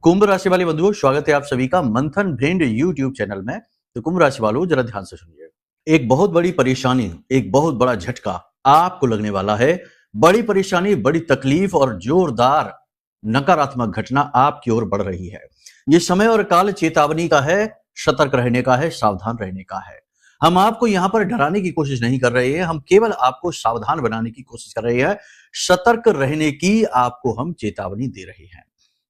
कुंभ राशि वाले बंधुओं, स्वागत है आप सभी का मंथन ब्रेंड यूट्यूब चैनल में। तो कुंभ राशि वालों, जरा ध्यान से सुनिए। एक बहुत बड़ी परेशानी, एक बहुत बड़ा झटका आपको लगने वाला है। बड़ी परेशानी, बड़ी तकलीफ और जोरदार नकारात्मक घटना आपकी ओर बढ़ रही है। ये समय और काल चेतावनी का है, सतर्क रहने का है, सावधान रहने का है। हम आपको यहाँ पर डराने की कोशिश नहीं कर रहे हैं, हम केवल आपको सावधान बनाने की कोशिश कर रहे हैं। सतर्क रहने की आपको हम चेतावनी दे रहे हैं।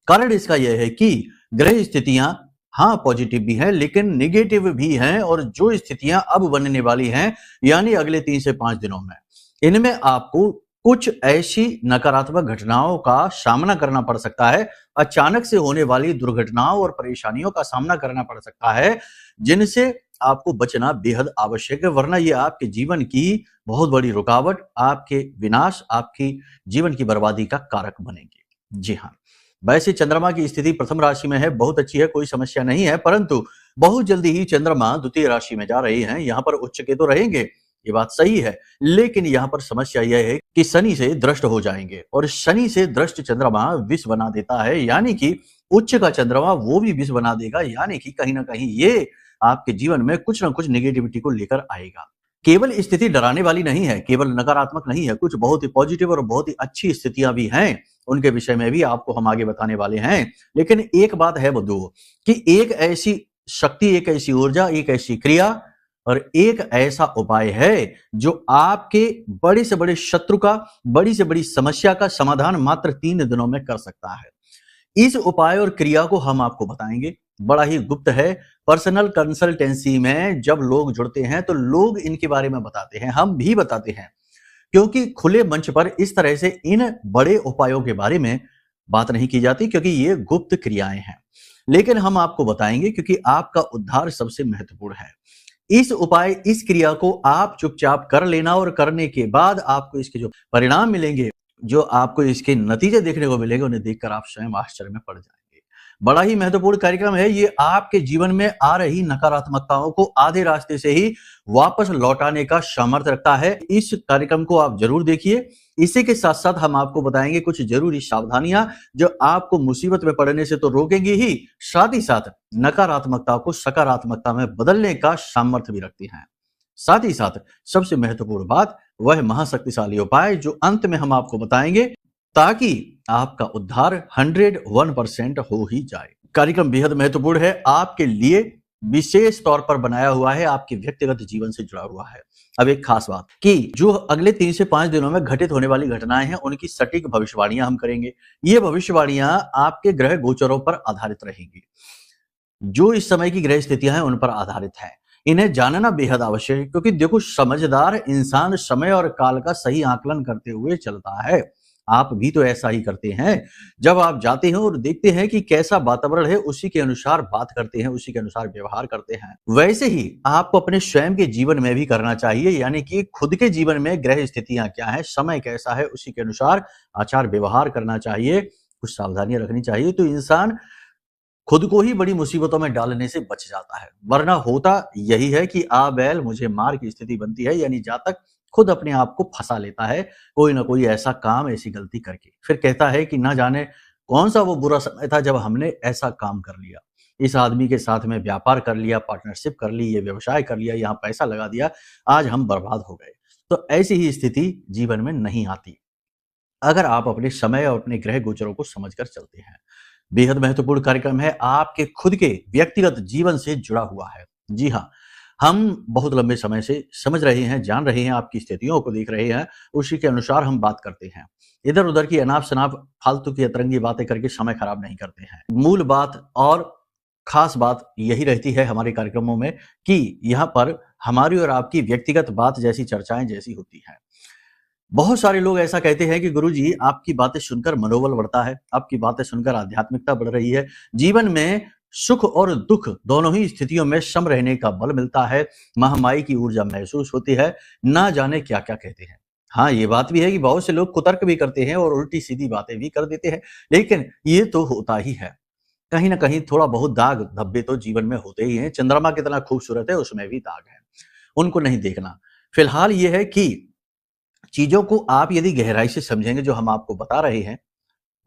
कारण इसका यह है कि ग्रह स्थितियां हाँ पॉजिटिव भी हैं लेकिन निगेटिव भी हैं, और जो स्थितियां अब बनने वाली हैं यानी अगले 3 से 5 दिनों में, इनमें आपको कुछ ऐसी नकारात्मक घटनाओं का सामना करना पड़ सकता है। अचानक से होने वाली दुर्घटनाओं और परेशानियों का सामना करना पड़ सकता है, जिनसे आपको बचना बेहद आवश्यक है, वरना ये आपके जीवन की बहुत बड़ी रुकावट, आपके विनाश, आपकी जीवन की बर्बादी का कारक बनेंगे। जी हाँ, वैसे चंद्रमा की स्थिति प्रथम राशि में है, बहुत अच्छी है, कोई समस्या नहीं है, परंतु बहुत जल्दी ही चंद्रमा द्वितीय राशि में जा रहे हैं। यहाँ पर उच्च केतु रहेंगे, ये बात सही है, लेकिन यहाँ पर समस्या यह है कि शनि से दृष्ट हो जाएंगे, और शनि से दृष्ट चंद्रमा विष बना देता है, यानी कि उच्च का चंद्रमा वो भी विष बना देगा, यानी कि कहीं ना कहीं ये आपके जीवन में कुछ ना कुछ नेगेटिविटी को लेकर आएगा। केवल स्थिति डराने वाली नहीं है, केवल नकारात्मक नहीं है, कुछ बहुत ही पॉजिटिव और बहुत ही अच्छी स्थितियां भी हैं, उनके विषय में भी आपको हम आगे बताने वाले हैं। लेकिन एक बात है बंधुओं कि एक ऐसी शक्ति, एक ऐसी ऊर्जा, एक ऐसी क्रिया और एक ऐसा उपाय है जो आपके बड़े से बड़े शत्रु का, बड़ी से बड़ी समस्या का समाधान मात्र 3 दिनों में कर सकता है। इस उपाय और क्रिया को हम आपको बताएंगे, बड़ा ही गुप्त है। पर्सनल कंसल्टेंसी में जब लोग जुड़ते हैं तो लोग इनके बारे में बताते हैं, हम भी बताते हैं, क्योंकि खुले मंच पर इस तरह से इन बड़े उपायों के बारे में बात नहीं की जाती, क्योंकि ये गुप्त क्रियाएं हैं। लेकिन हम आपको बताएंगे क्योंकि आपका उद्धार सबसे महत्वपूर्ण है। इस उपाय, इस क्रिया को आप चुपचाप कर लेना, और करने के बाद आपको इसके जो परिणाम मिलेंगे, जो आपको इसके नतीजे देखने को मिलेंगे, उन्हें देखकर आप स्वयं आश्चर्य में पड़ जाएंगे। बड़ा ही महत्वपूर्ण कार्यक्रम है ये, आपके जीवन में आ रही नकारात्मकताओं को आधे रास्ते से ही वापस लौटाने का सामर्थ्य रखता है। इस कार्यक्रम को आप जरूर देखिए। इसी के साथ साथ हम आपको बताएंगे कुछ जरूरी सावधानियां जो आपको मुसीबत में पड़ने से तो रोकेंगी ही, साथ ही साथ नकारात्मकता को सकारात्मकता में बदलने का सामर्थ्य भी रखती हैं। साथ ही साथ सबसे महत्वपूर्ण बात, वह महाशक्तिशाली उपाय जो अंत में हम आपको बताएंगे, ताकि आपका उद्धार 101% हो ही जाए। कार्यक्रम बेहद महत्वपूर्ण है, आपके लिए विशेष तौर पर बनाया हुआ है, आपके व्यक्तिगत जीवन से जुड़ा हुआ है। अब एक खास बात कि जो अगले 3 से 5 दिनों में घटित होने वाली घटनाएं हैं, उनकी सटीक भविष्यवाणियां हम करेंगे। ये भविष्यवाणियां आपके ग्रह गोचरों पर आधारित रहेंगी, जो इस समय की ग्रह स्थितियां हैं उन पर आधारित है। इन्हें जानना बेहद आवश्यक है, क्योंकि देखो, समझदार इंसान समय और काल का सही आकलन करते हुए चलता है। आप भी तो ऐसा ही करते हैं। जब आप जाते हैं और देखते हैं कि कैसा वातावरण है, उसी के अनुसार बात करते हैं, उसी के अनुसार व्यवहार करते हैं। वैसे ही आपको अपने स्वयं के जीवन में भी करना चाहिए, यानी कि खुद के जीवन में ग्रह स्थितियां क्या है, समय कैसा है, उसी के अनुसार आचार व्यवहार करना चाहिए, कुछ सावधानियां रखनी चाहिए, तो इंसान खुद को ही बड़ी मुसीबतों में डालने से बच जाता है। वरना होता यही है कि आ बैल मुझे मार की स्थिति बनती है, यानी जहां तक खुद अपने आप को फंसा लेता है कोई ना कोई ऐसा काम, ऐसी गलती करके, फिर कहता है कि ना जाने कौन सा वो बुरा समय था जब हमने ऐसा काम कर लिया, इस आदमी के साथ में व्यापार कर लिया, पार्टनरशिप कर ली, ये व्यवसाय कर लिया, यहाँ पैसा लगा दिया, आज हम बर्बाद हो गए। तो ऐसी ही स्थिति जीवन में नहीं आती अगर आप अपने समय और अपने ग्रह गोचरों को समझकर चलते हैं। बेहद महत्वपूर्ण कार्यक्रम है, आपके खुद के व्यक्तिगत जीवन से जुड़ा हुआ है। जी हाँ, हम बहुत लंबे समय से समझ रहे हैं, जान रहे हैं, आपकी स्थितियों को देख रहे हैं, उसी के अनुसार हम बात करते हैं। इधर उधर की अनाप शनाप फालतू की अतरंगी बातें करके समय खराब नहीं करते हैं। मूल बात और खास बात यही रहती है हमारे कार्यक्रमों में कि यहाँ पर हमारी और आपकी व्यक्तिगत बात जैसी चर्चाएं जैसी होती हैं। बहुत सारे लोग ऐसा कहते हैं कि गुरुजी, आपकी बातें सुनकर मनोबल बढ़ता है, आपकी बातें सुनकर आध्यात्मिकता बढ़ रही है, जीवन में सुख और दुख दोनों ही स्थितियों में सम रहने का बल मिलता है, महामाई की ऊर्जा महसूस होती है, ना जाने क्या क्या कहते हैं। हाँ, ये बात भी है कि बहुत से लोग कुतर्क भी करते हैं और उल्टी सीधी बातें भी कर देते हैं, लेकिन ये तो होता ही है। कहीं ना कहीं थोड़ा बहुत दाग धब्बे तो जीवन में होते ही हैं। चंद्रमा कितना खूबसूरत है, उसमें भी दाग है, उनको नहीं देखना। फिलहाल ये है कि चीजों को आप यदि गहराई से समझेंगे, जो हम आपको बता रहे हैं,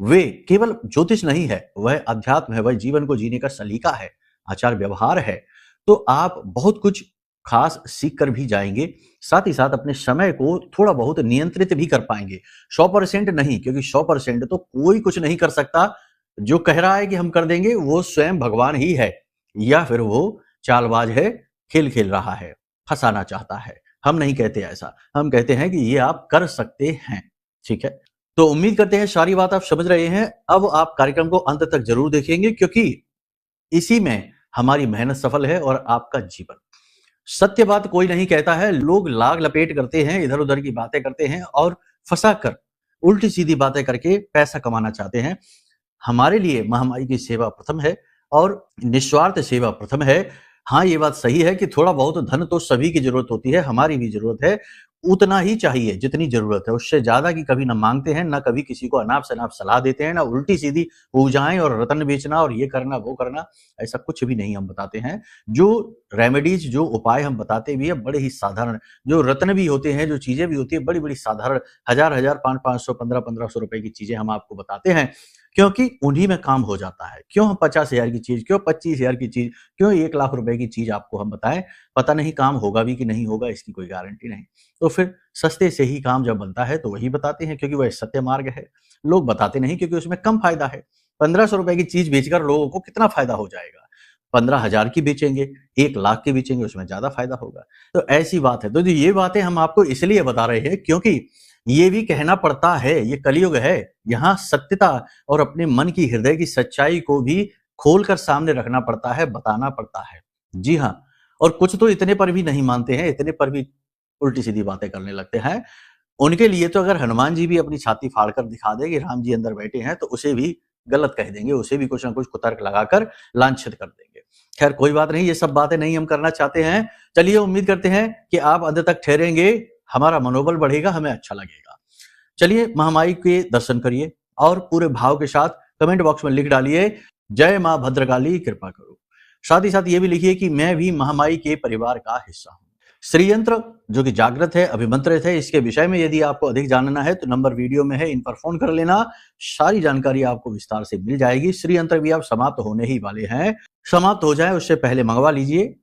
वे केवल ज्योतिष नहीं है, वह अध्यात्म है, वह जीवन को जीने का सलीका है, आचार व्यवहार है। तो आप बहुत कुछ खास सीख कर भी जाएंगे, साथ ही साथ अपने समय को थोड़ा बहुत नियंत्रित भी कर पाएंगे। 100% नहीं, क्योंकि 100% तो कोई कुछ नहीं कर सकता। जो कह रहा है कि हम कर देंगे वो स्वयं भगवान ही है, या फिर वो चालबाज है, खेल खेल रहा है, फंसाना चाहता है। हम नहीं कहते ऐसा, हम कहते हैं कि ये आप कर सकते हैं। ठीक है, तो उम्मीद करते हैं सारी बात आप समझ रहे हैं। अब आप कार्यक्रम को अंत तक जरूर देखेंगे, क्योंकि इसी में हमारी मेहनत सफल है और आपका जीवन। सत्य बात कोई नहीं कहता है, लोग लाग लपेट करते हैं, इधर उधर की बातें करते हैं और फंसा कर उल्टी सीधी बातें करके पैसा कमाना चाहते हैं। हमारे लिए महामाई की सेवा प्रथम है और निस्वार्थ सेवा प्रथम है। हाँ, ये बात सही है कि थोड़ा बहुत धन तो सभी की जरूरत होती है, हमारी भी जरूरत है। उतना ही चाहिए जितनी जरूरत है, उससे ज्यादा की कभी ना मांगते हैं, ना कभी किसी को अनाप शनाप सलाह देते हैं, ना उल्टी सीधी पूजाएं और रत्न बेचना और ये करना वो करना, ऐसा कुछ भी नहीं हम बताते हैं। जो रेमेडीज, जो उपाय हम बताते भी है बड़े ही साधारण, जो रत्न भी होते हैं, जो चीजें भी होती है बड़ी बड़ी साधारण, हजार हजार, 500 1500 रुपए की चीजें हम आपको बताते हैं, क्योंकि उन्हीं में काम हो जाता है। क्यों हम 50,000 की चीज, क्यों 25,000 की चीज, क्यों 1 लाख रुपए की चीज आपको हम बताएं? पता नहीं काम होगा भी कि नहीं होगा, इसकी कोई गारंटी नहीं। तो फिर सस्ते से ही काम जब बनता है तो वही बताते हैं, क्योंकि वह सत्य मार्ग है। लोग बताते नहीं क्योंकि उसमें कम फायदा है। 1500 रुपए की चीज बेचकर लोगों को कितना फायदा हो जाएगा? 15,000 की बेचेंगे, 1 लाख की बेचेंगे, उसमें ज्यादा फायदा होगा। तो ऐसी बात है। तो ये बातें हम आपको इसलिए बता रहे हैं क्योंकि ये भी कहना पड़ता है, ये कलयुग है। यहाँ सत्यता और अपने मन की, हृदय की सच्चाई को भी खोलकर सामने रखना पड़ता है, बताना पड़ता है। जी हाँ, और कुछ तो इतने पर भी नहीं मानते हैं, इतने पर भी उल्टी सीधी बातें करने लगते हैं। उनके लिए तो अगर हनुमान जी भी अपनी छाती फाड़कर दिखा दे कि राम जी अंदर बैठे हैं, तो उसे भी गलत कह देंगे, उसे भी कुछ ना कुछ कुतर्क लगाकर लांछित कर देंगे। खैर कोई बात नहीं, ये सब बातें नहीं हम करना चाहते हैं। चलिए, उम्मीद करते हैं कि आप अंत तक ठहरेंगे, हमारा मनोबल बढ़ेगा, हमें अच्छा लगेगा। चलिए, महामाई के दर्शन करिए और पूरे भाव के साथ कमेंट बॉक्स में लिख डालिए, जय मां भद्रकाली कृपा करो। साथ ही साथ ये भी लिखिए कि मैं भी महामाई के परिवार का हिस्सा हूं। श्री यंत्र जो कि जागृत है, अभिमंत्रित है, इसके विषय में यदि आपको अधिक जानना है तो नंबर वीडियो में है, इन पर फोन कर लेना, सारी जानकारी आपको विस्तार से मिल जाएगी। श्री यंत्र भी आप समाप्त होने ही वाले हैं, समाप्त हो जाए उससे पहले मंगवा लीजिए,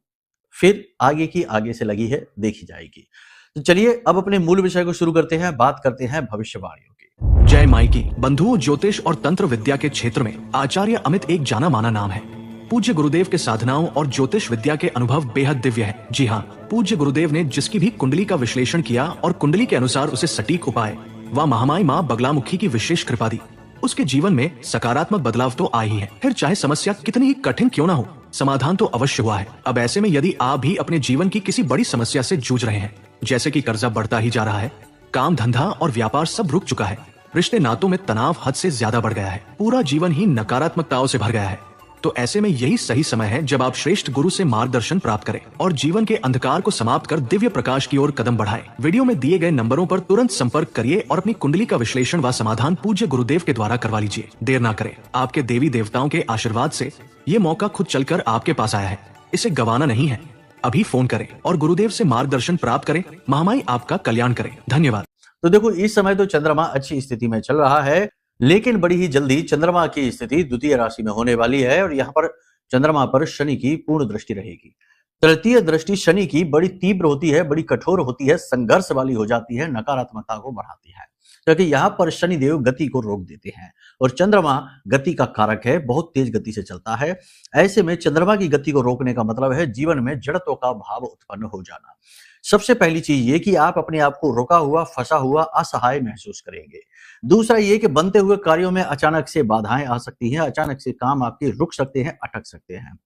फिर आगे की आगे से लगी है देखी जाएगी। तो चलिए अब अपने मूल विषय को शुरू करते हैं, बात करते हैं भविष्यवाणियों की। जय माई की। बंधुओं, ज्योतिष और तंत्र विद्या के क्षेत्र में आचार्य अमित एक जाना माना नाम है। पूज्य गुरुदेव के साधनाओं और ज्योतिष विद्या के अनुभव बेहद दिव्य है। जी हाँ, पूज्य गुरुदेव ने जिसकी भी कुंडली का विश्लेषण किया और कुंडली के अनुसार उसे सटीक उपाय व महामाई माँ बगलामुखी की विशेष कृपा दी, उसके जीवन में सकारात्मक बदलाव तो आए ही है। फिर चाहे समस्या कितनी ही कठिन क्यों ना हो, समाधान तो अवश्य हुआ है। अब ऐसे में यदि आप भी अपने जीवन की किसी बड़ी समस्या से जूझ रहे हैं, जैसे कि कर्जा बढ़ता ही जा रहा है, काम धंधा और व्यापार सब रुक चुका है, रिश्ते नातों में तनाव हद से ज्यादा बढ़ गया है, पूरा जीवन ही नकारात्मकताओं से भर गया है, तो ऐसे में यही सही समय है जब आप श्रेष्ठ गुरु से मार्गदर्शन प्राप्त करें और जीवन के अंधकार को समाप्त कर दिव्य प्रकाश की ओर कदम बढ़ाएं। वीडियो में दिए गए नंबरों पर तुरंत संपर्क करिए और अपनी कुंडली का विश्लेषण व समाधान पूज्य गुरुदेव के द्वारा करवा लीजिए। देर ना करें, आपके देवी देवताओं के आशीर्वाद से ये मौका खुद चलकर आपके पास आया है, इसे गंवाना नहीं है। अभी फोन करें और गुरुदेव से मार्गदर्शन प्राप्त करें। महामाई आपका कल्याण करें। धन्यवाद। तो देखो, इस समय तो चंद्रमा अच्छी स्थिति में चल रहा है, लेकिन बड़ी ही जल्दी चंद्रमा की स्थिति द्वितीय राशि में होने वाली है और यहाँ पर चंद्रमा पर शनि की पूर्ण दृष्टि रहेगी। तृतीय दृष्टि शनि की बड़ी तीव्र होती है, बड़ी कठोर होती है, संघर्ष वाली हो जाती है, नकारात्मकता को बढ़ाती है, क्योंकि यहाँ पर शनिदेव गति को रोक देते हैं और चंद्रमा गति का कारक है, बहुत तेज गति से चलता है। ऐसे में चंद्रमा की गति को रोकने का मतलब है जीवन में जड़त्व का भाव उत्पन्न हो जाना। सबसे पहली चीज ये कि आप अपने आप को रुका हुआ, फंसा हुआ, असहाय महसूस करेंगे। दूसरा ये कि बनते हुए कार्यों में अचानक से बाधाएं आ सकती हैं, अचानक से काम आपके रुक सकते हैं, अटक सकते हैं।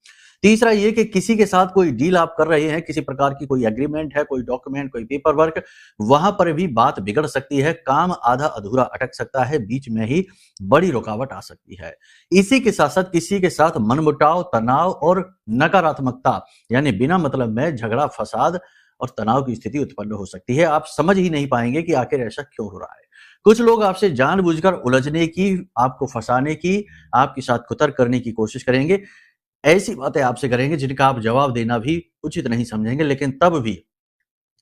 तीसरा ये कि किसी के साथ कोई डील आप कर रहे हैं, किसी प्रकार की कोई एग्रीमेंट है, कोई डॉक्यूमेंट, कोई पेपर वर्क, वहां पर भी बात बिगड़ सकती है, काम आधा अधूरा अटक सकता है, बीच में ही बड़ी रुकावट आ सकती है। इसी के साथ साथ किसी के साथ मनमुटाव, तनाव और नकारात्मकता यानी बिना मतलब में झगड़ा, फसाद और तनाव की स्थिति उत्पन्न हो सकती है। आप समझ ही नहीं पाएंगे कि आखिर ऐसा क्यों हो रहा है। कुछ लोग आपसे जानबूझकर उलझने की, आपको फंसाने की, आपके साथ कुतर्क करने की कोशिश करेंगे। ऐसी बातें आपसे करेंगे जिनका आप जवाब देना भी उचित नहीं समझेंगे, लेकिन तब भी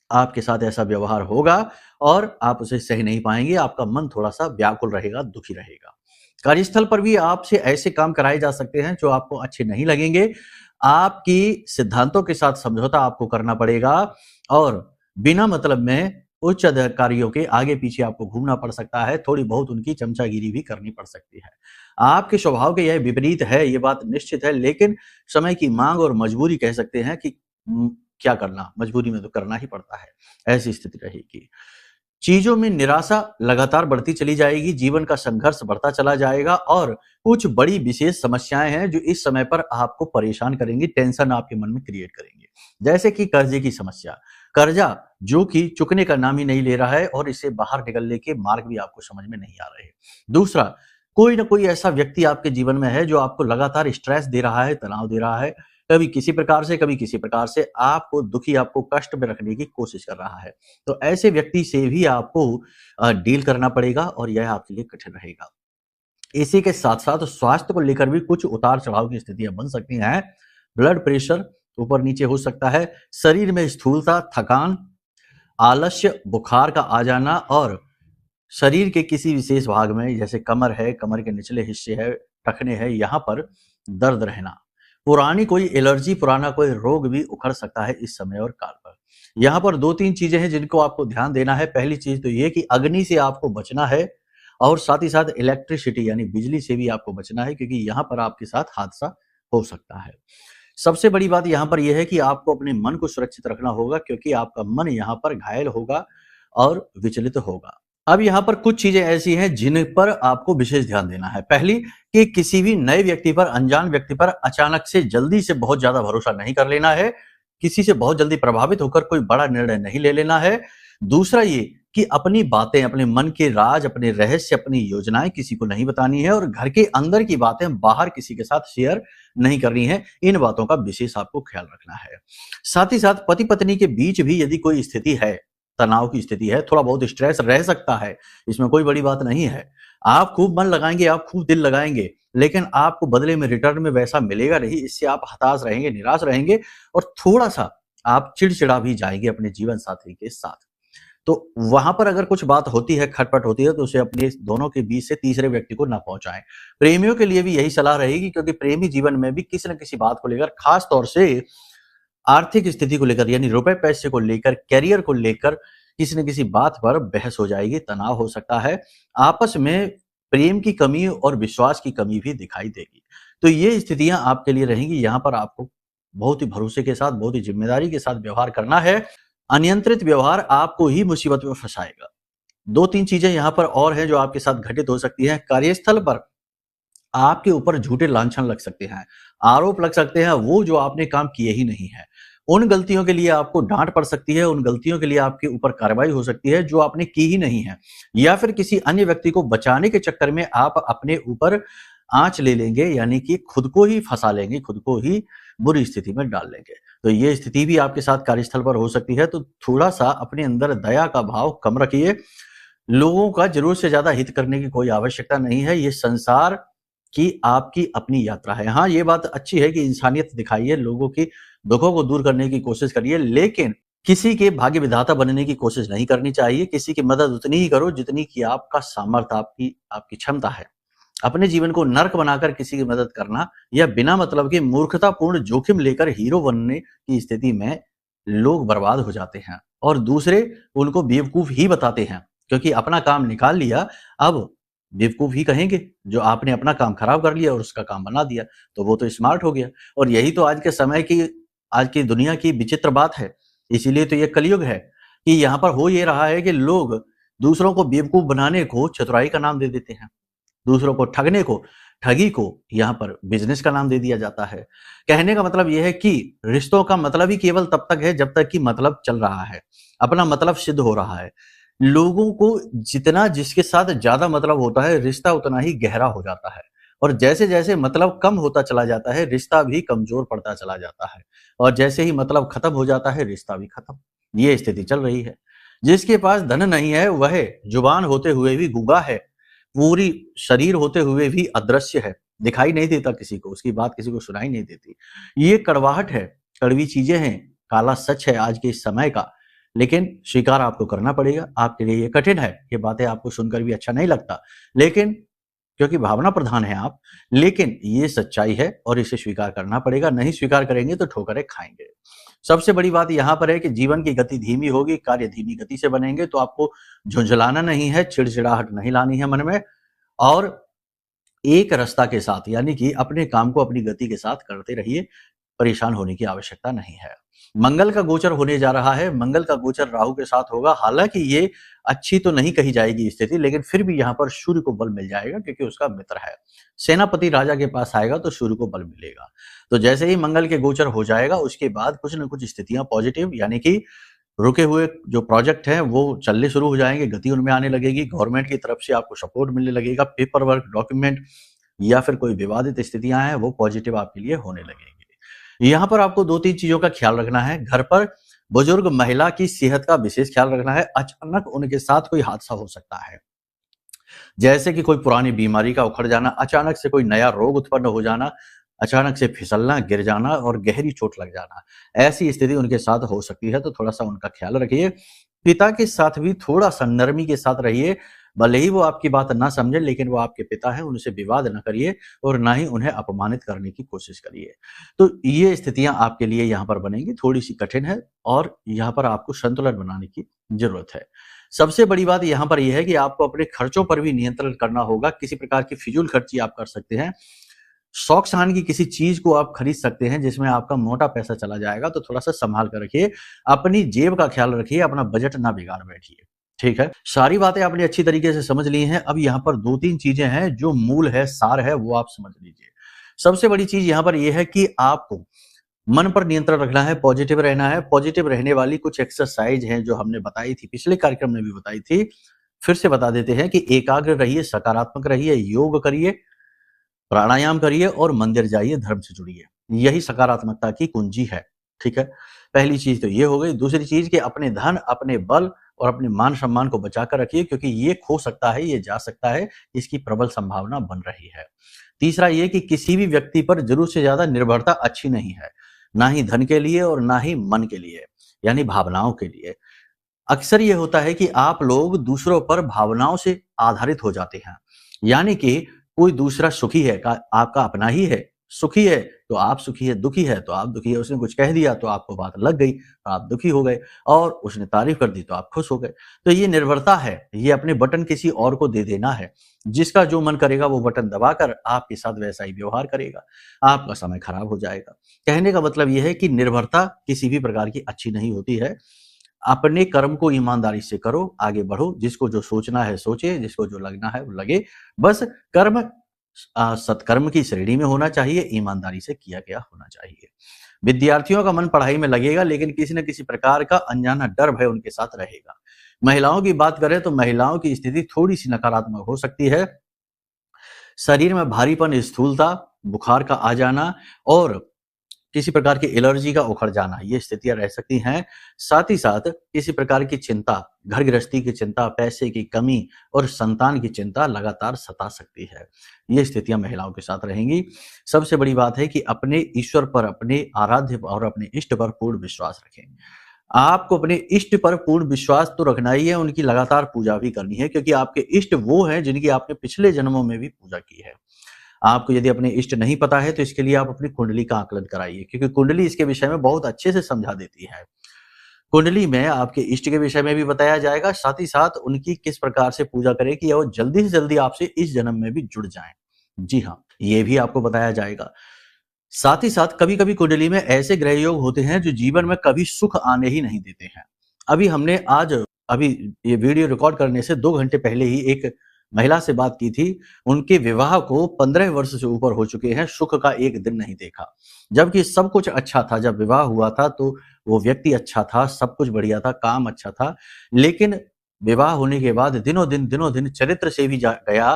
आपके साथ ऐसा व्यवहार होगा और आप उसे सह नहीं पाएंगे। आपका मन थोड़ा सा व्याकुल रहेगा, दुखी रहेगा। कार्यस्थल पर भी आपसे ऐसे काम कराए जा सकते हैं जो आपको अच्छे नहीं लगेंगे। आपकी सिद्धांतों के साथ समझौता आपको करना पड़ेगा और बिना मतलब में उच्च अधिकारियों के आगे पीछे आपको घूमना पड़ सकता है, थोड़ी बहुत उनकी चमचागिरी भी करनी पड़ सकती है। आपके स्वभाव के यह विपरीत है, ये बात निश्चित है, लेकिन समय की मांग और मजबूरी कह सकते हैं कि क्या करना, मजबूरी में तो करना ही पड़ता है, ऐसी स्थिति रहेगी। चीजों में निराशा लगातार बढ़ती चली जाएगी, जीवन का संघर्ष बढ़ता चला जाएगा और कुछ बड़ी विशेष समस्याएं हैं जो इस समय पर आपको परेशान करेंगी, टेंशन आपके मन में क्रिएट करेंगे। जैसे कि कर्जे की समस्या, कर्जा जो कि चुकने का नाम ही नहीं ले रहा है और इससे बाहर निकलने के मार्ग भी आपको समझ में नहीं आ रहे। दूसरा, कोई ना कोई ऐसा व्यक्ति आपके जीवन में है जो आपको लगातार स्ट्रेस दे रहा है, तनाव दे रहा है, कभी किसी प्रकार से, कभी किसी प्रकार से आपको दुखी, आपको कष्ट में रखने की कोशिश कर रहा है। तो ऐसे व्यक्ति से भी आपको डील करना पड़ेगा और यह आपके लिए कठिन रहेगा। इसी के साथ-साथ स्वास्थ्य को लेकर भी कुछ उतार-चढ़ाव की स्थितियाँ बन सकती हैं। ब्लड प्रेशर ऊपर-नीचे हो सकता है, शरीर में स्थूलता, थकान, आलस्य, बुखार का आ जाना और शरीर के किसी विशेष भाग में जैसे कमर है, कमर के निचले हिस्से है, टखने हैं, यहाँ पर दर्द रहना। पुरानी कोई एलर्जी, पुराना कोई रोग भी उखड़ सकता है इस समय और काल पर। यहाँ पर 2-3 चीज़ें हैं जिनको आपको ध्यान देना है। पहली चीज़ तो ये कि अग्नि से आपको बचना है और साथ ही साथ इलेक्ट्रिसिटी यानी बिजली से भी आपको बचना है क्योंकि यहाँ पर आपके साथ हादसा हो सकता है। सबसे बड़ी बात यहाँ पर ये है कि आपको अपने मन को सुरक्षित रखना होगा क्योंकि आपका मन यहाँ पर घायल होगा और विचलित होगा। अब यहाँ पर कुछ चीजें ऐसी हैं जिन पर आपको विशेष ध्यान देना है। पहली कि किसी भी नए व्यक्ति पर, अनजान व्यक्ति पर अचानक से जल्दी से बहुत ज्यादा भरोसा नहीं कर लेना है। किसी से बहुत जल्दी प्रभावित होकर कोई बड़ा निर्णय नहीं ले लेना है। दूसरा ये कि अपनी बातें, अपने मन के राज, अपने रहस्य, अपनी योजनाएं किसी को नहीं बतानी है और घर के अंदर की बातें बाहर किसी के साथ शेयर नहीं करनी है। इन बातों का विशेष आपको ख्याल रखना है। साथ ही साथ पति पत्नी के बीच भी यदि कोई स्थिति है, तनाव की स्थिति है, थोड़ा बहुत स्ट्रेस रह सकता है, इसमें कोई बड़ी बात नहीं है। आप खूब मन लगाएंगे, आप खूब दिल लगाएंगे, लेकिन आपको बदले में रिटर्न में वैसा मिलेगा नहीं। इससे आप हताश रहेंगे, निराश रहेंगे और थोड़ा सा आप चिड़चिड़ा भी जाएंगे अपने जीवन साथी के साथ। तो वहां पर अगर कुछ बात होती है, खटपट होती है, तो उसे अपने दोनों के बीच से तीसरे व्यक्ति को ना पहुंचाएं। प्रेमियों के लिए भी यही सलाह रहेगी क्योंकि प्रेमी जीवन में भी किसी न किसी बात को लेकर, खास तौर से आर्थिक स्थिति को लेकर यानी रुपए पैसे को लेकर, करियर को लेकर किसी न किसी बात पर बहस हो जाएगी, तनाव हो सकता है। आपस में प्रेम की कमी और विश्वास की कमी भी दिखाई देगी। तो ये स्थितियां आपके लिए रहेंगी। यहाँ पर आपको बहुत ही भरोसे के साथ, बहुत ही जिम्मेदारी के साथ व्यवहार करना है। अनियंत्रित व्यवहार आपको ही मुसीबत में फंसाएगा। 2-3 चीजें यहाँ पर और हैं जो आपके साथ घटित हो सकती हैं। कार्यस्थल पर आपके ऊपर झूठे लांछन लग सकते हैं, आरोप लग सकते हैं, वो जो आपने काम किए ही नहीं है। उन गलतियों के लिए आपको डांट पड़ सकती है, उन गलतियों के लिए आपके ऊपर कार्रवाई हो सकती है जो आपने की ही नहीं है, या फिर किसी अन्य व्यक्ति को बचाने के चक्कर में आप अपने ऊपर आंच ले लेंगे, यानी कि खुद को ही फंसा लेंगे, खुद को ही बुरी स्थिति में डाल लेंगे। तो ये स्थिति भी आपके साथ कार्यस्थल पर हो सकती है। तो थोड़ा सा अपने अंदर दया का भाव कम रखिए। लोगों का जरूरत से ज्यादा हित करने की कोई आवश्यकता नहीं है। ये संसार की आपकी अपनी यात्रा है। हाँ, ये बात अच्छी है कि इंसानियत दिखाइए, लोगों की दुखों को दूर करने की कोशिश करिए, लेकिन किसी के भाग्य विधाता बनने की कोशिश नहीं करनी चाहिए। किसी की मदद उतनी ही करो जितनी की आपका सामर्थ्य, आपकी क्षमता है। अपने जीवन को नर्क बनाकर किसी की मदद करना या बिना मतलब के मूर्खतापूर्ण जोखिम लेकर हीरो बनने की स्थिति में लोग बर्बाद हो जाते हैं और दूसरे उनको बेवकूफ ही बताते हैं क्योंकि अपना काम निकाल लिया, अब बेवकूफ ही कहेंगे। जो आपने अपना काम खराब कर लिया और उसका काम बना दिया तो वो तो स्मार्ट हो गया। और यही तो आज के समय की, आज की दुनिया की विचित्र बात है। इसीलिए तो ये कलयुग है कि यहाँ पर हो ये रहा है कि लोग दूसरों को बेवकूफ बनाने को चतुराई का नाम दे देते हैं, दूसरों को ठगने को, ठगी को यहाँ पर बिजनेस का नाम दे दिया जाता है। कहने का मतलब यह है कि रिश्तों का मतलब ही केवल तब तक है जब तक कि मतलब चल रहा है, अपना मतलब सिद्ध हो रहा है। लोगों को जितना जिसके साथ ज्यादा मतलब होता है, रिश्ता उतना ही गहरा हो जाता है और जैसे जैसे मतलब कम होता चला जाता है, रिश्ता भी कमजोर पड़ता चला जाता है और जैसे ही मतलब खत्म हो जाता है, रिश्ता भी खत्म। ये स्थिति चल रही है। जिसके पास धन नहीं है वह जुबान होते हुए भी गूंगा है, पूरी शरीर होते हुए भी अदृश्य है, दिखाई नहीं देता किसी को, उसकी बात किसी को सुनाई नहीं देती। ये कड़वाहट है, कड़वी चीजें हैं, काला सच है आज के इस समय का, लेकिन स्वीकार आपको करना पड़ेगा। आपके लिए ये कठिन है, ये बातें आपको सुनकर भी अच्छा नहीं लगता, लेकिन क्योंकि भावना प्रधान है आप, लेकिन ये सच्चाई है और इसे स्वीकार करना पड़ेगा। नहीं स्वीकार करेंगे तो ठोकरें खाएंगे। सबसे बड़ी बात यहां पर है कि जीवन की गति धीमी होगी, कार्य धीमी गति से बनेंगे, तो आपको झुंझलाना नहीं है, चिड़चिड़ाहट नहीं लानी है मन में, और एक रास्ता के साथ, यानी कि अपने काम को अपनी गति के साथ करते रहिए। परेशान होने की आवश्यकता नहीं है। मंगल का गोचर होने जा रहा है। मंगल का गोचर राहु के साथ होगा। हालांकि ये अच्छी तो नहीं कही जाएगी स्थिति, लेकिन फिर भी यहाँ पर सूर्य को बल मिल जाएगा क्योंकि उसका मित्र है। सेनापति राजा के पास आएगा तो सूर्य को बल मिलेगा। तो जैसे ही मंगल के गोचर हो जाएगा उसके बाद कुछ न कुछ स्थितियां पॉजिटिव, यानी कि रुके हुए जो प्रोजेक्ट हैं वो चलने शुरू हो जाएंगे, गति उनमें आने लगेगी। गवर्नमेंट की तरफ से आपको सपोर्ट मिलने लगेगा। पेपर वर्क, डॉक्यूमेंट या फिर कोई विवादित स्थितियां हैं वो पॉजिटिव आपके लिए होने लगेंगी। यहाँ पर आपको 2-3 चीजों का ख्याल रखना है। घर पर बुजुर्ग महिला की सेहत का विशेष ख्याल रखना है। अचानक उनके साथ कोई हादसा हो सकता है, जैसे कि कोई पुरानी बीमारी का उखड़ जाना, अचानक से कोई नया रोग उत्पन्न हो जाना, अचानक से फिसलना, गिर जाना और गहरी चोट लग जाना। ऐसी स्थिति उनके साथ हो सकती है, तो थोड़ा सा उनका ख्याल रखिए। पिता के साथ भी थोड़ा सा नरमी के साथ रहिए। भले ही वो आपकी बात ना समझे, लेकिन वो आपके पिता हैं, उनसे विवाद ना करिए और ना ही उन्हें अपमानित करने की कोशिश करिए। तो ये स्थितियां आपके लिए यहाँ पर बनेंगी, थोड़ी सी कठिन है और यहाँ पर आपको संतुलन बनाने की जरूरत है। सबसे बड़ी बात यहाँ पर यह है कि आपको अपने खर्चों पर भी नियंत्रण करना होगा। किसी प्रकार की फिजूल खर्ची आप कर सकते हैं। शौक शान की किसी चीज को आप खरीद सकते हैं जिसमें आपका मोटा पैसा चला जाएगा, तो थोड़ा सा संभाल कर रखिए। अपनी जेब का ख्याल रखिए, अपना बजट ना बिगाड़ बैठिए। ठीक है, सारी बातें आपने अच्छी तरीके से समझ ली हैं। अब यहाँ पर 2-3 चीजें हैं जो मूल है, सार है, वो आप समझ लीजिए। सबसे बड़ी चीज यहाँ पर यह है कि आपको मन पर नियंत्रण रखना है, पॉजिटिव रहना है। पॉजिटिव रहने वाली कुछ एक्सरसाइज हैं जो हमने बताई थी, पिछले कार्यक्रम में भी बताई थी, फिर से बता देते हैं कि एकाग्र रहिए, सकारात्मक रहिए, योग करिए, प्राणायाम करिए और मंदिर जाइए, धर्म से जुड़िए। यही सकारात्मकता की कुंजी है। ठीक है, पहली चीज तो ये हो गई। दूसरी चीज कि अपने धन, अपने बल और अपने मान सम्मान को बचाकर रखिए, क्योंकि ये खो सकता है, ये जा सकता है, इसकी प्रबल संभावना बन रही है। तीसरा ये कि किसी भी व्यक्ति पर जरूरत से ज्यादा निर्भरता अच्छी नहीं है, ना ही धन के लिए और ना ही मन के लिए, यानी भावनाओं के लिए। अक्सर ये होता है कि आप लोग दूसरों पर भावनाओं से आधारित हो जाते हैं, यानी कि कोई दूसरा सुखी है, आपका अपना ही है, सुखी है तो आप सुखी है, दुखी है तो आप दुखी है। उसने कुछ कह दिया तो आपको बात लग गई तो आप दुखी हो गए, और उसने तारीफ कर दी तो आप खुश हो गए। तो ये निर्भरता है, ये अपने बटन किसी और को दे देना है। जिसका जो मन करेगा वो बटन दबाकर आपके साथ वैसा ही व्यवहार करेगा, आपका समय खराब हो जाएगा। कहने का मतलब यह है कि निर्भरता किसी भी प्रकार की अच्छी नहीं होती है। अपने कर्म को ईमानदारी से करो, आगे बढ़ो। जिसको जो सोचना है सोचे, जिसको जो लगना है वो लगे। बस कर्म सत्कर्म की श्रेणी में होना चाहिए, ईमानदारी से किया गया होना चाहिए। विद्यार्थियों का मन पढ़ाई में लगेगा, लेकिन किसी न किसी प्रकार का अनजाना डर भय उनके साथ रहेगा। महिलाओं की बात करें तो महिलाओं की स्थिति थोड़ी सी नकारात्मक हो सकती है। शरीर में भारीपन, स्थूलता, बुखार का आ जाना और किसी प्रकार की एलर्जी का उखड़ जाना, ये स्थितियां रह सकती हैं। साथ ही साथ किसी प्रकार की चिंता, घर गृहस्थी की चिंता, पैसे की कमी और संतान की चिंता लगातार सता सकती है। ये स्थितियां महिलाओं के साथ रहेंगी। सबसे बड़ी बात है कि अपने ईश्वर पर, अपने आराध्य और अपने इष्ट पर पूर्ण विश्वास रखें। आपको अपने इष्ट पर पूर्ण विश्वास तो रखना ही है, उनकी लगातार पूजा भी करनी है, क्योंकि आपके इष्ट वो हैं जिनकी आपने पिछले जन्मों में भी पूजा की है। आपको यदि अपने इष्ट नहीं पता है तो इसके लिए आप अपनी कुंडली का आकलन कराइए, क्योंकि कुंडली इसके विषय में बहुत अच्छे से समझा देती है। कुंडली में आपके इष्ट के विषय में भी बताया जाएगा, साथ ही साथ उनकी किस प्रकार से पूजा करें कि वो जल्दी से जल्दी आपसे इस जन्म में भी जुड़ जाएं। जी हाँ, ये भी आपको बताया जाएगा। साथ ही साथ कभी कभी कुंडली में ऐसे ग्रह योग होते हैं जो जीवन में कभी सुख आने ही नहीं देते हैं। अभी ये वीडियो रिकॉर्ड करने से 2 घंटे पहले ही एक महिला से बात की थी। उनके विवाह को 15 वर्ष से ऊपर हो चुके हैं, सुख का एक दिन नहीं देखा। जबकि सब कुछ अच्छा था, जब विवाह हुआ था तो वो व्यक्ति अच्छा था, सब कुछ बढ़िया था, काम अच्छा था, लेकिन विवाह होने के बाद दिनों दिन चरित्र से भी गया,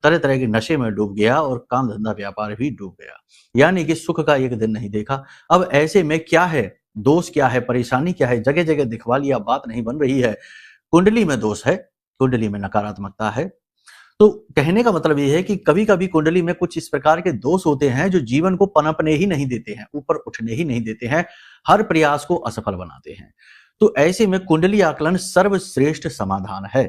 तरह तरह के नशे में डूब गया और काम धंधा व्यापार भी डूब गया, यानी कि सुख का एक दिन नहीं देखा। अब ऐसे में क्या है, दोष क्या है, परेशानी क्या है? जगह जगह दिखवा लिया, बात नहीं बन रही है। कुंडली में दोष है, कुंडली में नकारात्मकता है। तो कहने का मतलब यह है कि कभी कभी कुंडली में कुछ इस प्रकार के दोष होते हैं जो जीवन को पनपने ही नहीं देते हैं, ऊपर उठने ही नहीं देते हैं, हर प्रयास को असफल बनाते हैं। तो ऐसे में कुंडली आकलन सर्वश्रेष्ठ समाधान है।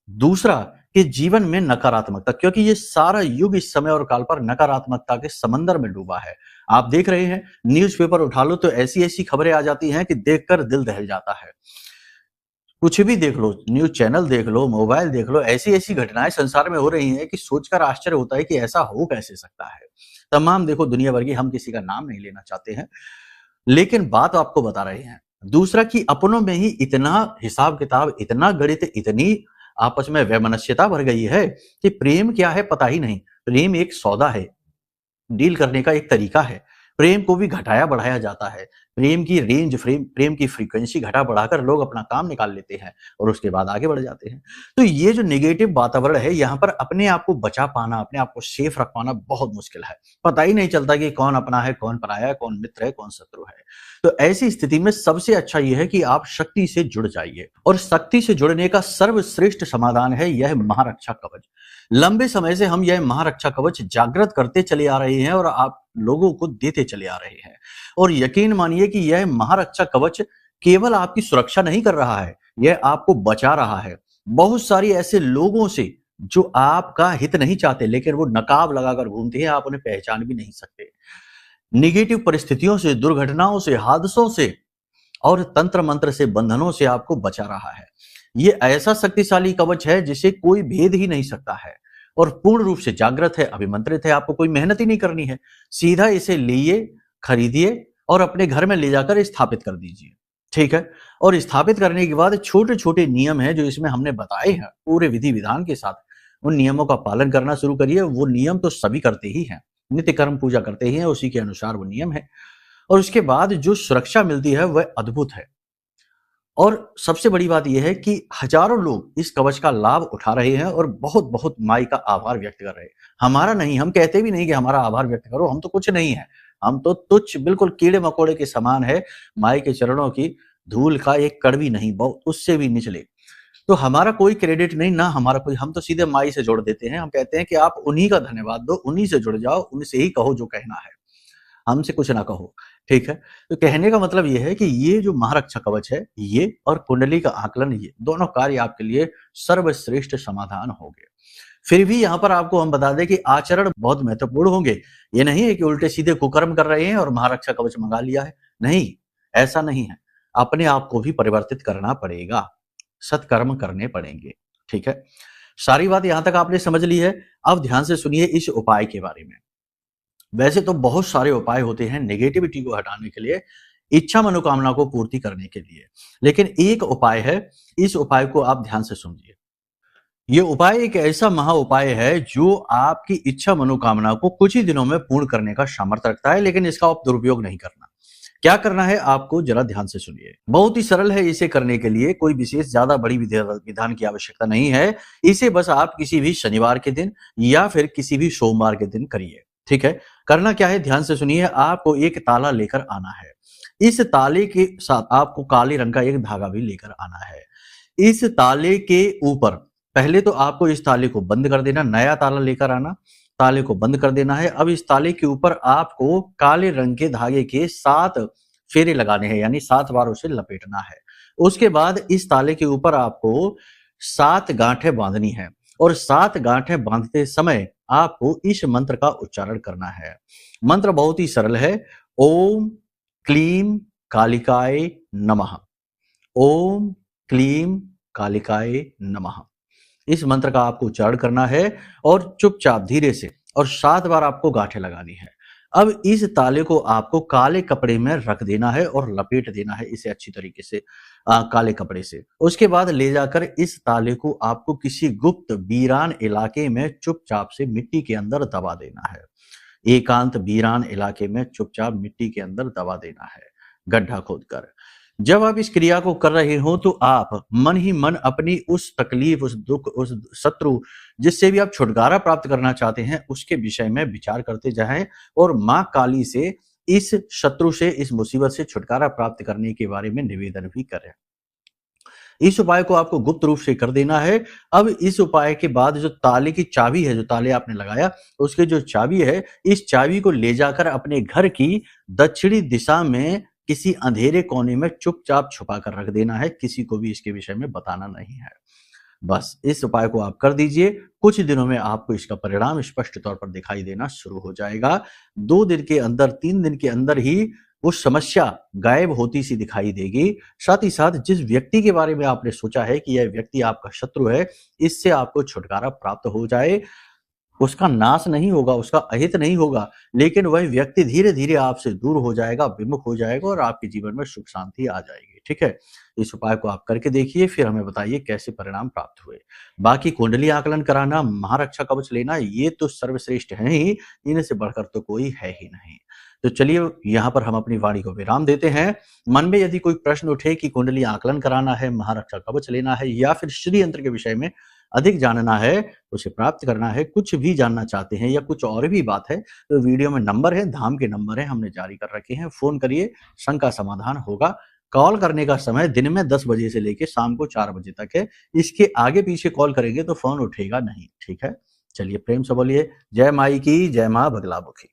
दूसरा कि जीवन में नकारात्मकता, क्योंकि ये सारा युग इस समय और काल पर नकारात्मकता के समंदर में डूबा है। आप देख रहे हैं, न्यूज़पेपर उठा लो तो ऐसी-ऐसी खबरें आ जाती हैं कि देखकर दिल दहल जाता है। कुछ भी देख लो, न्यूज़ चैनल देख लो, मोबाइल देख लो, ऐसी-ऐसी घटनाएँ संसार में हो रही हैं कि सोचकर आश्चर्य होता है कि ऐसा हो कैसे सकता है। तमाम देखो दुनिया भर की, हम किसी का नाम नहीं लेना चाहते हैं, लेकिन बात आपको बता रहे हैं। दूसरा कि अपनों में ही इतना हिसाब-किताब, इतना गणित, इतनी आपस में वैमनस्यता भर गई है कि प्रेम क्या है पता ही नहीं। प्रेम एक सौदा है, डील करने का एक तरीका है। प्रेम को भी घटाया-बढ़ाया जाता है। प्रेम की रेंज, प्रेम की फ्रीक्वेंसी घटा-बढ़ाकर लोग अपना काम निकाल लेते हैं और उसके बाद आगे बढ़ जाते हैं। तो ये जो नेगेटिव वातावरण है, यहाँ पर अपने आप को बचा पाना, अपने आप को सेफ रख पाना बहुत मुश्किल है। पता ही नहीं चलता कि कौन अपना है, कौन पराया है, कौन मित्र है, कौन शत्रु है। तो ऐसी स्थिति में सबसे अच्छा ये है कि आप शक्ति से जुड़ जाइए, और शक्ति से जुड़ने का सर्वश्रेष्ठ समाधान है यह महारक्षा कवच। लंबे समय से हम यह महारक्षा कवच जागृत करते चले आ रहे हैं और आप लोगों को देते चले आ रहे हैं। और यकीन मानिए कि यह महारक्षा कवच केवल आपकी सुरक्षा नहीं कर रहा है, यह आपको बचा रहा है बहुत सारी ऐसे लोगों से जो आपका हित नहीं चाहते, लेकिन वो नकाब लगाकर घूमते हैं, आप उन्हें पहचान भी नहीं सकते। नेगेटिव परिस्थितियों से, दुर्घटनाओं से, हादसों से और तंत्र मंत्र से, बंधनों से आपको बचा रहा है। ये ऐसा शक्तिशाली कवच है जिसे कोई भेद ही नहीं सकता है और पूर्ण रूप से जागृत है, अभिमंत्रित है। आपको कोई मेहनत ही नहीं करनी है, सीधा इसे लिए, खरीदिए और अपने घर में ले जाकर स्थापित कर दीजिए। ठीक है, और स्थापित करने के बाद छोटे-छोटे नियम हैं जो इसमें हमने बताए हैं पूरे विधि विधान के साथ, उन नियमों का पालन करना शुरू करिए। वो नियम तो सभी करते ही हैं, नित्य कर्म पूजा करते ही हैं, उसी के अनुसार वो नियम है और उसके बाद जो सुरक्षा मिलती है वह अद्भुत है। और सबसे बड़ी बात यह है कि हजारों लोग इस कवच का लाभ उठा रहे हैं और बहुत-बहुत माई का आभार व्यक्त कर रहे हैं। हमारा नहीं, हम कहते भी नहीं कि हमारा आभार व्यक्त करो, हम तो कुछ नहीं है। हम तो तुच्छ, बिल्कुल कीड़े-मकोड़े के समान है, माई के चरणों की धूल का एक कण भी नहीं, बहुत उससे भी निचले। तो हमारा कोई क्रेडिट नहीं, ना हमारा कोई, हम तो सीधे माई से जोड़ देते हैं। हम कहते हैं कि आप उन्हीं का धन्यवाद दो, उन्हीं से जुड़ जाओ, उनसे ही कहो जो कहना है। हमसे कुछ ना कहो, ठीक है? तो कहने का मतलब ये है कि ये जो महारक्षा कवच है, ये और कुंडली का आकलन, ये दोनों कार्य आपके लिए सर्वश्रेष्ठ समाधान होंगे। फिर भी यहाँ पर आपको हम बता दें कि आचरण बहुत महत्वपूर्ण होंगे। ये नहीं है कि उल्टे-सीधे कुकर्म कर रहे हैं और महारक्षा कवच मँगा लिया है। नहीं, ऐसा नहीं है। अपने आप को भी परिवर्तित करना पड़ेगा, सत्कर्म करने पड़ेंगे, ठीक है? सारी बात यहाँ तक आपने समझ ली है। अब ध्यान से सुनिए इस उपाय के बारे में। वैसे तो बहुत सारे उपाय होते हैं नेगेटिविटी को हटाने के लिए, इच्छा मनोकामना को पूर्ति करने के लिए, लेकिन एक उपाय है, इस उपाय को आप ध्यान से सुनिए। ये उपाय एक ऐसा महा उपाय है जो आपकी इच्छा मनोकामना को कुछ ही दिनों में पूर्ण करने का सामर्थ्य रखता है, लेकिन इसका आप दुरुपयोग नहीं करना। क्या करना है आपको जरा ध्यान से सुनिए। बहुत ही सरल है, इसे करने के लिए कोई विशेष ज्यादा बड़ी विधान की आवश्यकता नहीं है। इसे बस आप किसी भी शनिवार के दिन या फिर किसी भी सोमवार के दिन करिए, ठीक है? करना क्या है ध्यान से सुनिए। आपको एक ताला लेकर आना है। इस ताले के साथ आपको काले रंग का एक धागा भी लेकर आना है। इस ताले के ऊपर पहले तो आपको इस ताले को बंद कर देना, नया ताला लेकर आना, ताले को बंद कर देना है। अब इस ताले के ऊपर आपको काले रंग के धागे के 7 फेरे लगाने हैं, यानी 7 बार उसे लपेटना है। उसके बाद इस ताले के ऊपर आपको 7 गांठें बांधनी है और 7 गांठें बांधते समय आपको इस मंत्र का उच्चारण करना है। मंत्र बहुत ही सरल है। ओम क्लीम कालिकाय नमः। ओम क्लीम कालिकाय नमः। इस मंत्र का आपको उच्चारण करना है और चुपचाप धीरे से, और 7 बार आपको गांठें लगानी है। अब इस ताले को आपको काले कपड़े में रख देना है और लपेट देना है इसे अच्छी तरीके से काले कपड़े से। उसके बाद ले जाकर इस ताले को आपको किसी गुप्त वीरान इलाके में चुपचाप से मिट्टी के अंदर दबा देना है। एकांत वीरान इलाके में चुपचाप मिट्टी के अंदर दबा देना है, गड्ढा खोदकर। जब आप इस क्रिया को कर रहे हो तो आप मन ही मन अपनी उस तकलीफ, उस दुख, उस शत्रु जिससे भी आप छुटकारा प्राप्त करना चाहते हैं उसके विषय में विचार करते जाएं और मां काली से इस शत्रु से, इस मुसीबत से छुटकारा प्राप्त करने के बारे में निवेदन भी करें। इस उपाय को आपको गुप्त रूप से कर देना है। अब इस उपाय के बाद जो ताले की चाबी है, जो ताले आपने लगाया उसकी जो चाबी है, इस चाबी को ले जाकर अपने घर की दक्षिणी दिशा में किसी अंधेरे कोने में चुपचाप छुपा कर रख देना है। किसी को भी इसके विषय में बताना नहीं है। बस इस उपाय को आप कर दीजिए, कुछ दिनों में आपको इसका परिणाम स्पष्ट तौर पर दिखाई देना शुरू हो जाएगा। 2 दिन के अंदर, 3 दिन के अंदर ही वो समस्या गायब होती सी दिखाई देगी। साथ ही साथ जिस व्यक्ति के बारे में आपने सोचा है कि यह व्यक्ति आपका शत्रु है, इससे आपको छुटकारा प्राप्त हो जाए। उसका नाश नहीं होगा, उसका अहित नहीं होगा, लेकिन वह व्यक्ति धीरे-धीरे आपसे दूर हो जाएगा, विमुख हो जाएगा और आपके जीवन में सुख शांति आ जाएगी, ठीक है? इस उपाय को आप करके देखिए, फिर हमें बताइए कैसे परिणाम प्राप्त हुए। बाकी कुंडली आकलन कराना, महारक्षा कवच लेना, ये तो सर्वश्रेष्ठ हैं ही, इनसे बढ़कर तो कोई है ही नहीं। तो चलिए यहाँ पर हम अपनी वाणी को विराम देते हैं। मन में यदि कोई प्रश्न उठे कि कुंडली आकलन कराना है, महारक्षा कवच लेना है या फिर श्री यंत्र के विषय में अधिक जानना है, उसे प्राप्त करना है, कुछ भी जानना चाहते हैं या कुछ और भी बात है, तो वीडियो में नंबर है, धाम के नंबर है, हमने जारी कर रखे हैं। फ़ोन करिए, शंका समाधान होगा। कॉल करने का समय दिन में 10 बजे से लेके शाम को 4 बजे तक है। इसके आगे-पीछे कॉल करेंगे तो फ़ोन उठेगा नहीं, ठीक है? चलिए प्रेम से बोलिए, जय माई की, जय माँ बगलामुखी।